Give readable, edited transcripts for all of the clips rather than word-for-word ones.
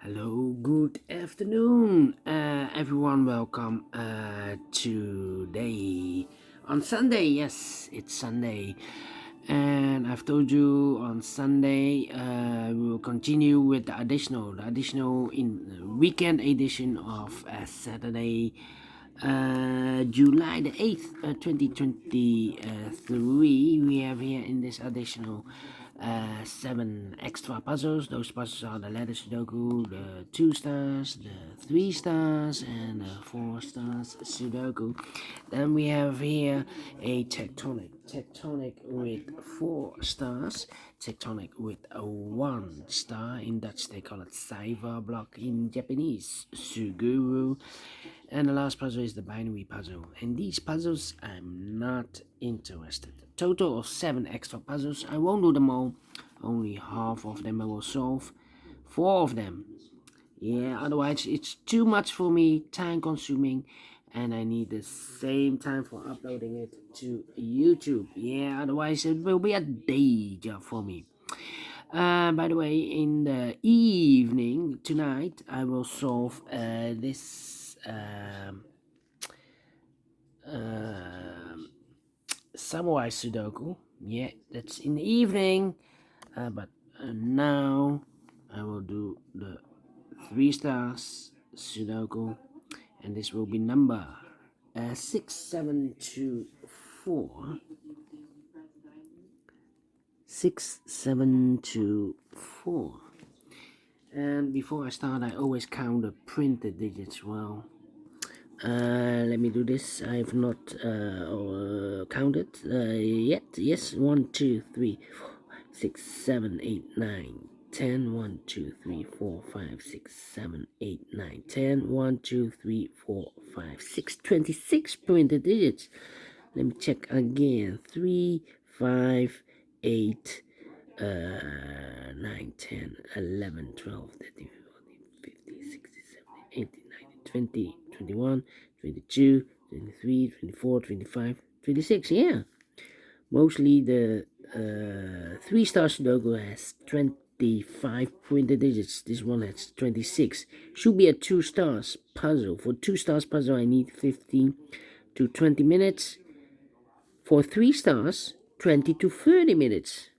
Hello, good afternoon, everyone. Welcome today on Sunday. Yes, it's Sunday, and I've told you on Sunday we will continue with the additional in weekend edition of Saturday, July the 8th, 2023. We have here in this additional 7 extra puzzles. Those puzzles are the letter Sudoku, the 2 stars, the 3 stars, and the 4 stars Sudoku. Then we have here a tectonic with 4 stars, tectonic with a 1 star. In Dutch they call it Cyber block, in Japanese Suguru. And the last puzzle is the binary puzzle. And these puzzles I'm not interested. Total of 7 extra puzzles. I won't do them all. Only half of them I will solve. 4 of them. Yeah, otherwise it's too much for me, time consuming, and I need the same time for uploading it to YouTube. Yeah, otherwise it will be a day job for me. By the way, in the evening tonight, I will solve this Samurai Sudoku. Yeah, that's in the evening. But now I will do the 3 stars Sudoku, and this will be number 6724. 6724. And before I start, I always count the printed digits. Well, let me do this. I have not counted yet. Yes, 1 2 3 4 6 7 8 9 10. 1 2 3 4 5 6 7 8 9 10. 1 2 3 4 5 6 26 printed digits. Let me check again. 3 5 8 9 10 11 12 13 14 15 16 17 18 19 20 21 22 23 24 25 26. Yeah, mostly the 3 stars Sudoku has 25 printed digits. This one has 26. Should be a 2 stars puzzle. For 2 stars puzzle I need 15 to 20 minutes. For 3 stars, 20 to 30 minutes.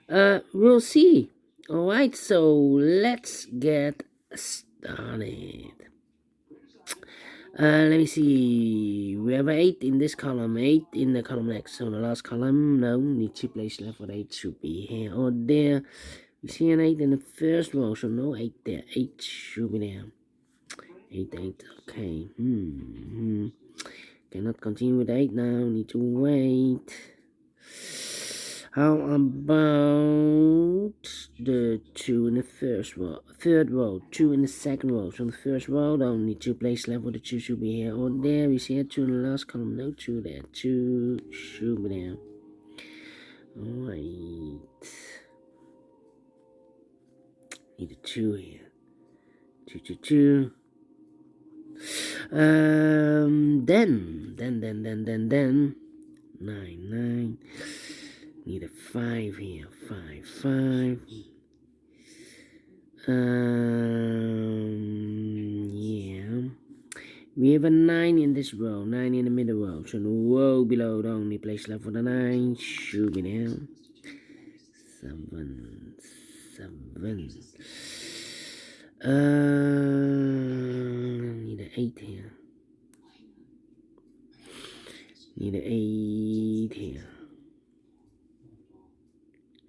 We'll see. Alright, so let's get started. Let me see. We have 8 in this column, 8 in the column next. So the last column, no, need 2 places left for 8. Should be here or there. We see an 8 in the first row, so no 8 there. 8 should be there. 8, 8, okay. Cannot continue with 8 now, need to wait. How about the 2 in the third row, 2 in the second row? So in the first row, only 2 places left for the 2 should be here or there. We see a 2 in the last column, no 2 there. 2 should be there. Alright. Need a 2 here. 2, 2, 2. Then 9, 9. Need a 5 here. 5, 5. Yeah. We have a 9 in this row, 9 in the middle row. So the row below, the only place left for the 9 should be there. 7, 7. Need an 8 here. Need an 8 here.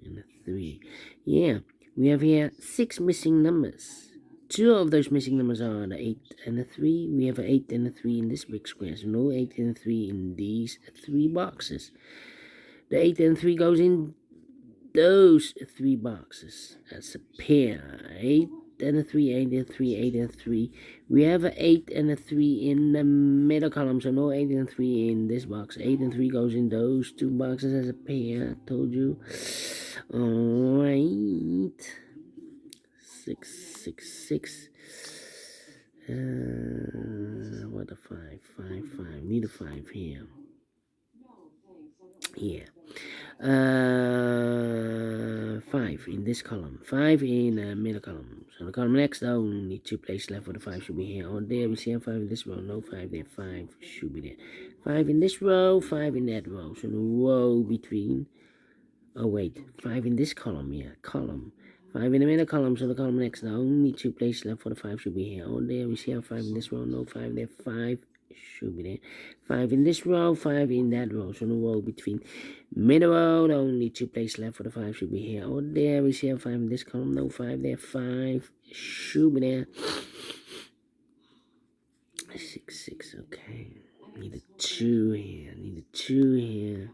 And a 3. Yeah, we have here 6 missing numbers. 2 of those missing numbers are the 8 and the 3. We have an 8 and a 3 in this big square. So no 8 and a 3 in these 3 boxes. The 8 and 3 goes in those 3 boxes as a pair. 8 and a 3, 8 and 3, 8 and 3. We have an 8 and a 3 in the middle column, so no 8 and 3 in this box. 8 and 3 goes in those 2 boxes as a pair. I told you. Alright. 6, 6, 6. What a 5, 5, 5. Need a 5 here. Yeah. 5 in this column, 5 in the middle column. So the column next, only 2 places left for the 5 should be here or there. We see 5 in this row, no 5 there, 5 should be there. 5 in this row, 5 in that row. So the row between, oh wait, 5 in this column, yeah, column. 5 in the middle column, so the column next, only 2 places left for the 5 should be here or there. We see 5 in this row, no 5 there, 5 should be there. 5 in this row, 5 in that row. So the row between middle row, only 2 places left for the 5 should be here or there. We see 5 in this column, no 5 there, 5 should be there. 6, 6, okay. Need a 2 here, need a 2 here.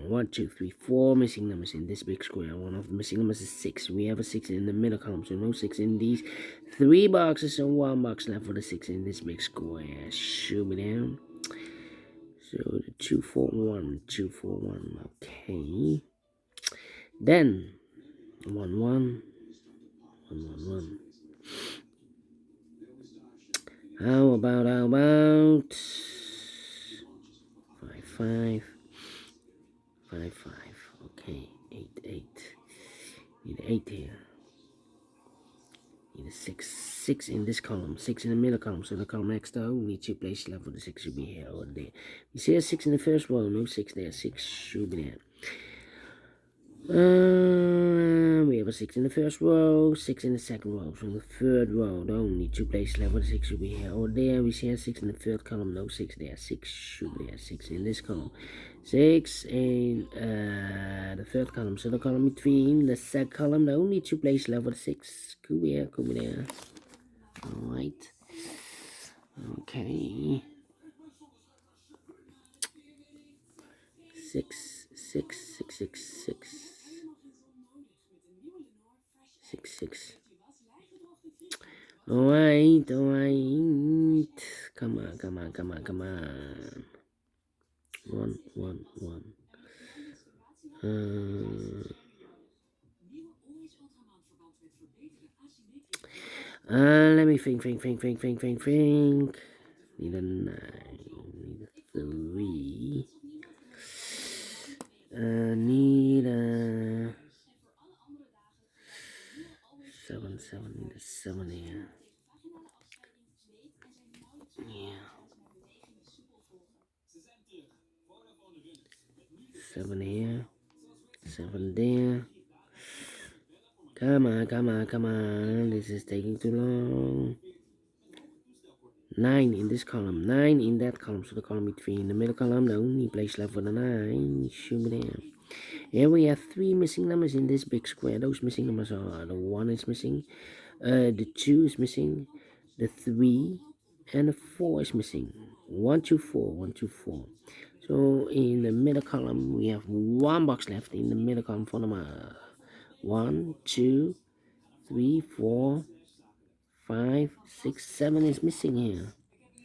1, 2, 3, 4 missing numbers in this big square. One of the missing numbers is 6. We have a 6 in the middle column, so no 6 in these 3 boxes and 1 box left for the 6 in this big square. Shoot me down. So the 2, 4, 1, 2, 4, 1. Okay. Then 1, 1, 1, 1, 1. How about 5, 5. 5, 5. Okay. 8, 8. Need 8 here. Need a 6. 6 in this column. 6 in the middle column. So the column next though, we need 2 places left for the 6 should be here or there. You see a 6 in the first row. No 6 there. 6 should be there. We have a 6 in the first row, 6 in the second row. So in the third row, the only 2 places left for the 6 should be here or there. We see a 6 in the third column, no 6 there. 6 should be there. 6 in this column. 6 in the third column. So the column between the second column, the only 2 places left for the 6. Could be here, could be there. Alright. Okay. 6, 6, 6, 6, 6. 6, 6. Alright. Come on. 1, 1, 1. Let me think. Need a 9. Need a 3. Need a 7. Need a 7 here. Yeah. 7 here. 7 there. Come on. This is taking too long. 9 in this column. 9 in that column. So the column between the middle column, the only place left for the 9 should be there. Here we have 3 missing numbers in this big square. Those missing numbers are the 1 is missing, the 2 is missing, the 3, and the 4 is missing. 1, 2, 4, 1, 2, 4. So in the middle column, we have 1 box left in the middle column for number 1, 2, 3, 4, 5, 6, 7 is missing here.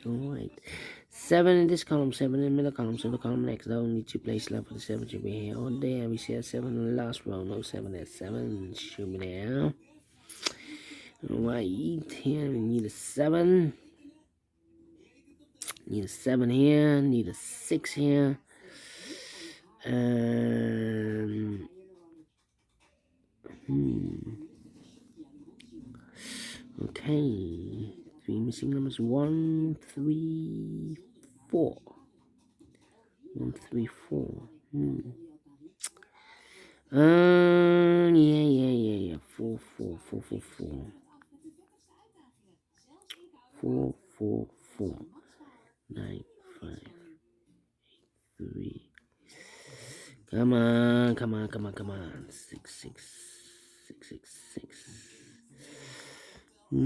Alright. 7 in this column, 7 in the middle column, so the column next, the only 2 places left for the 7 should be here. On there, we see a 7 in the last row, no 7 there, 7 should be there. Alright, here we need a 7. Need a 7 here, need a 6 here. Okay, 3 missing numbers, 1, 3, 4. 1, 3, 4. Yeah. 4, 4, 4, 4, 4. 4, 4, 4. 9, 5, 8, 3. Come on. 6, 6, 6, 6, 6. 2,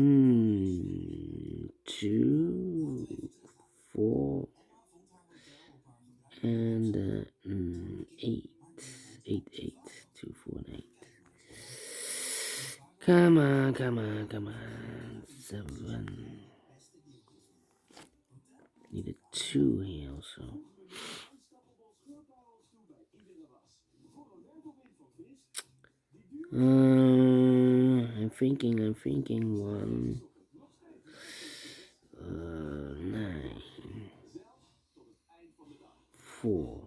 4, and 8. 8, 8, 2, 4, and 8. Come on. 7. Need a 2 here also. I'm thinking 1, 9, 4.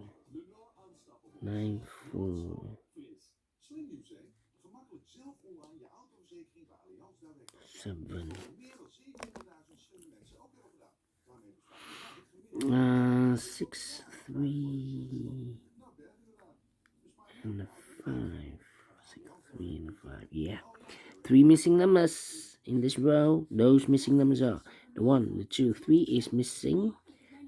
7. 6, 3, and a 5. 6, 3, and a 5. Yeah. 3 missing numbers in this row. Those missing numbers are the 1, the 2, 3 is missing.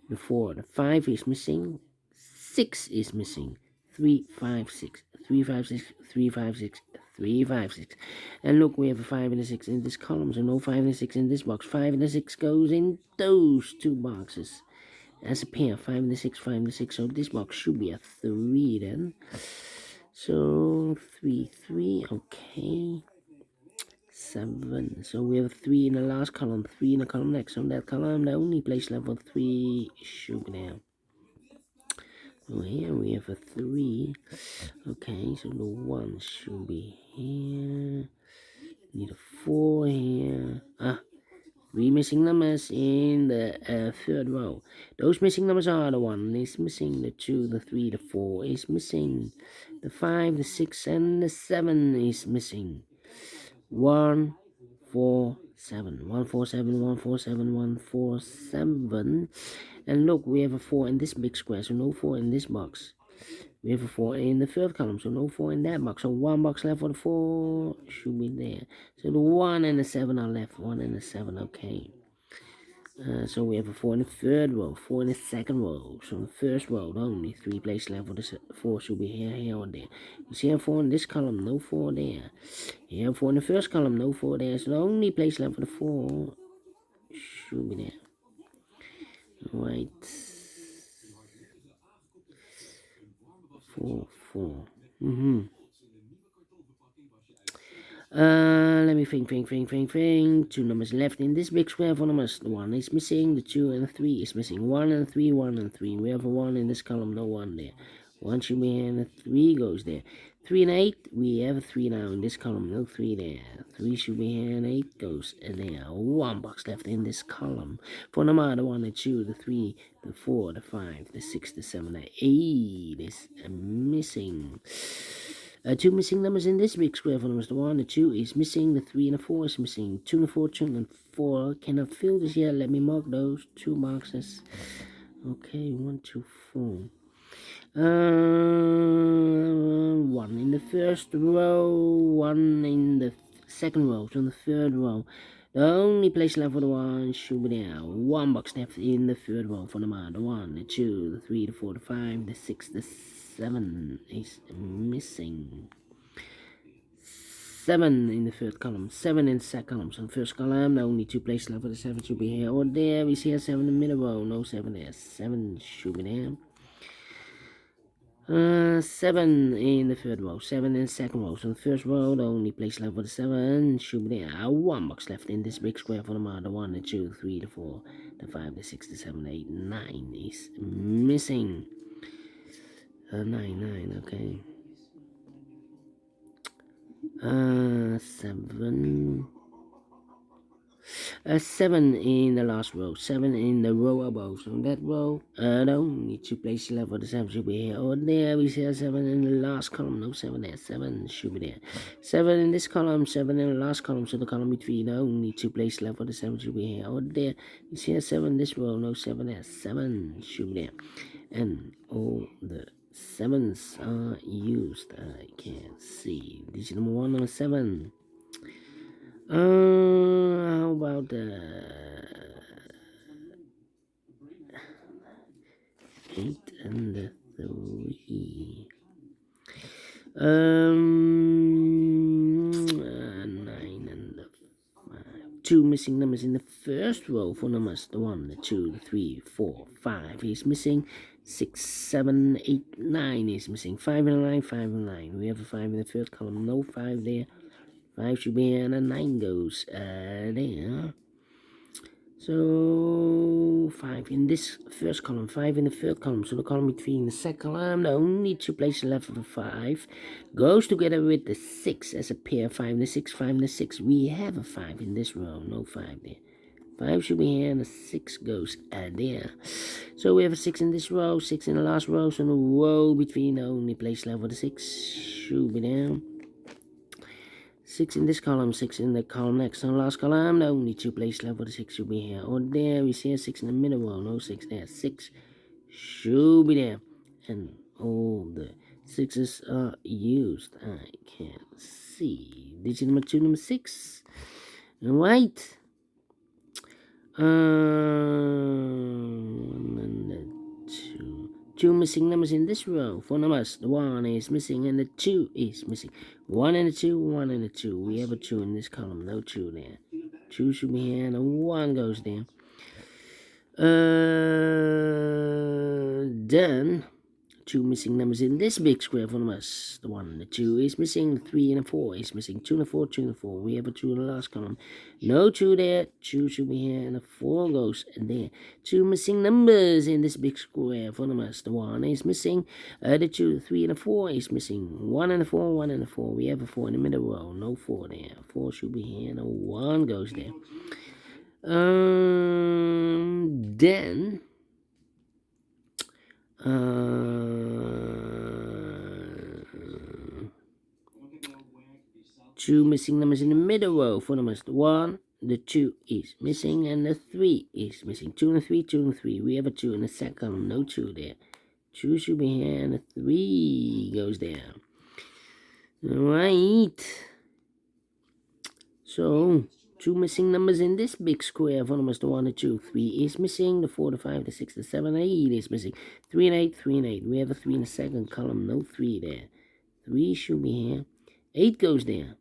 The 4, the 5 is missing. 6 is missing. 3, 5, 6. 3, 5, 6. 3, 5, 6. 3, 5, 6. And look, we have a 5 and a 6 in this column. So no 5 and a 6 in this box. 5 and a 6 goes in those two boxes. As a pair. 5 and a 6, 5 and a 6. So this box should be a 3 then. So 3, 3. Okay. 7. So we have 3 in the last column, 3 in the column next. On that column, the only place level 3 should be there. So here we have a 3. Okay, so the 1 should be here. Need a 4 here. 3 missing numbers in the third row. Those missing numbers are the 1 is missing, the 2, the 3, the 4 is missing, the 5, the 6, and the 7 is missing. 1, 4, 7. 1, 4, 7, 1, 4, 7, 1, 4, 7. And look, we have a 4 in this big square, so no 4 in this box. We have a 4 in the third column, so no 4 in that box. So 1 box left for the 4 should be there. So the 1 and the 7 are left. 1 and the 7, okay. So we have a 4 in the third row, 4 in the second row. So in the first row, only 3 places left for the 4 should be here, here, or there. You see a 4 in this column, no 4 there. Here, a 4 in the first column, no 4 there. So the only place left for the 4 should be there. Right. 4, 4. Let me think. 2 numbers left in this big square for numbers. The 1 is missing, the 2 and the 3 is missing. 1 and 3, 1 and 3. We have a 1 in this column, no 1 there. 1 should be here and the 3 goes there. 3 and 8, we have a 3 now in this column, no 3 there. 3 should be here and 8 goes there. 1 box left in this column. For number the 1, the 2, the 3, the 4, the 5, the 6, the 7, the 8 is missing. 2 missing numbers in this big square for numbers. The 1, the 2 is missing, the 3 and the 4 is missing. 2 and 4, 2 and 4 cannot fill this yet. Let me mark those 2 boxes. Okay, 1, 2, 4. 1 in the first row, 1 in the second row, so in the third row. The only place left for the 1 should be there. 1 box left in the third row for the 1, the 1, the 2, the 3, the 4, the 5, the 6, the 7 is missing. 7 in the third column, 7 in the second column. So in the first column, the only 2 places left for the 7 should be here or there. We see a 7 in the middle row, no 7 there. 7 should be there. 7 in the third row, 7 in the second row. So in the first row, the only place left for the 7 should be there. 1 box left in this big square for the 1, the 2, the 3, the 4, the 5, the 6, the 7, the 8, 9 is missing. 9, okay. 7. 7 in the last row, 7 in the row above. So in that row, the only 2 places left for the 7 should be here or there. We see a 7 in the last column, no 7 there. 7 should be there. 7 in this column, 7 in the last column. So the column between, the only 2 places left for the 7 should be here or there. We see a 7 in this row, no 7 there. 7 should be there. And all the 7s are used. I can see. Digit number 1, number 7. How about the 8 and the 3? 9 and the 5. 2 missing numbers in the first row for numbers. The 1, the 2, the 3, 4, 5 is missing. 6, 7, 8, 9 is missing. 5 and 9, 5 and 9. We have a 5 in the first column, no 5 there. 5 should be here and a 9 goes there. So 5 in this first column, 5 in the third column. So the column between the second column, the only 2 places left for the 5 goes together with the 6 as a pair. 5 and the 6, 5 and the 6. We have a 5 in this row, no 5 there. 5 should be here and the 6 goes there. So we have a 6 in this row, 6 in the last row. So the row between, the only place left for the 6 should be there. 6 6 in this column, 6 in the column next. On the last column, the only 2 places left for the 6 should be here or there. We see a 6 in the middle row, no 6 there. 6 should be there. And all the 6's are used. I can see. Digit number 2, number 6. Right. And two missing numbers in this row. 4 numbers. The 1 is missing and the 2 is missing. 1 and a 2, 1 and a 2. We have a 2 in this column. No 2 there. 2 should be here and a 1 goes there. Then 2 missing numbers in this big square for us. The 1 and the 2 is missing. 3 and a 4 is missing. 2 and a 4, 2 and a 4. We have a 2 in the last column. No 2 there. 2 should be here and a 4 goes there. 2 missing numbers in this big square for us. The 1 is missing. The 2, 3 and a 4 is missing. 1 and a 4, 1 and a 4. We have a 4 in the middle row. No 4 there. 4 should be here and a 1 goes there. Then 2 missing numbers in the middle row for numbers. The 1, the 2 is missing, and the 3 is missing. 2 and 3, 2 and 3. We have a 2 in the second column, no 2 there. 2 should be here, and the 3 goes there. Right. So 2 missing numbers in this big square for numbers. The 1, the 2, 3 is missing. The 4, the 5, the 6, the 7, 8 is missing. 3 and 8, 3 and 8. We have a 3 in the second column, no 3 there. 3 should be here. 8 goes there.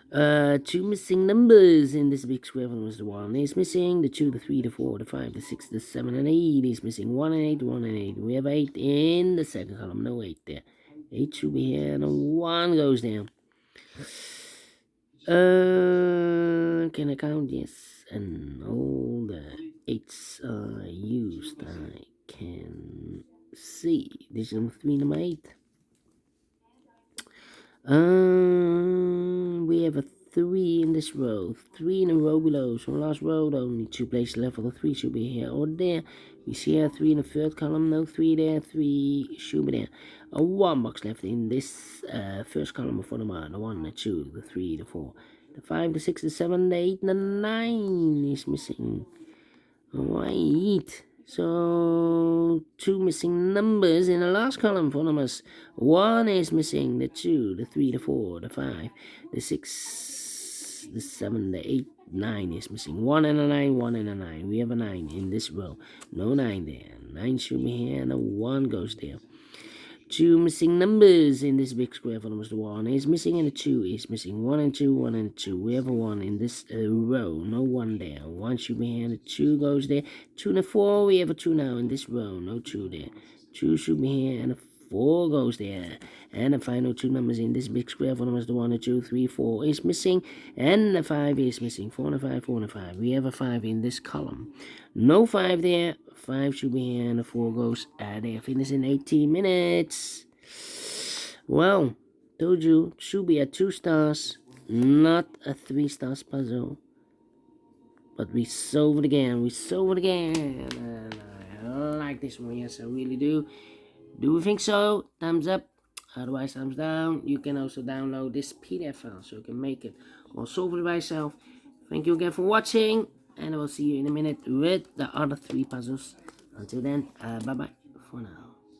2 missing numbers in this big square for numbers. The 1 is missing. The 2, the 3, the 4, the 5, the 6, the 7, and 8 is missing. 1 and 8, 1 and 8. We have 8 in the second column, no 8 there. 8 should be here, and a 1 goes there. Can I count? Yes. And all the 8's are used. I can see. This is number 3, number 8. We have a 3 in this row. 3 in a row below. So last row, the only 2 places left for the 3 should be here or there. We see a 3 in the third column. No 3 there. 3 should be there. A 1 box left in this first column for the 1. The 1, the 2, the 3, the 4, the 5, the 6, the 7, the 8, and the 9 is missing. Right. So 2 missing numbers in the last column for numbers. 1 is missing. The 2, the 3, the 4, the 5, the 6, the 7, the 8, 9 is missing. 1 and a 9, 1 and a 9. We have a 9 in this row. No 9 there. 9 should be here and a 1 goes there. 2 missing numbers in this big square for numbers. The 1 is missing and the 2 is missing. 1 and 2, 1 and 2. We have a 1 in this row. No 1 there. 1 should be here and the 2 goes there. 2 and a 4. We have a 2 now in this row. No 2 there. 2 should be here and a 4 goes there. And the final 2 numbers in this big square for numbers. The 1, the 2, 3, 4 is missing. And the 5 is missing. 4 and a 5, 4 and a 5. We have a 5 in this column. No 5 there. 5 should be here and the 4 goes there. Finish in 18 minutes. Well, told you, should be a 2 stars, not a 3 stars puzzle. But we solved it again. And I like this one. Yes, I really do. Do you think so? Thumbs up. Otherwise, thumbs down. You can also download this PDF file so you can make it or solve it by yourself. Thank you again for watching. And I will see you in a minute with the other 3 puzzles. Until then, bye-bye for now.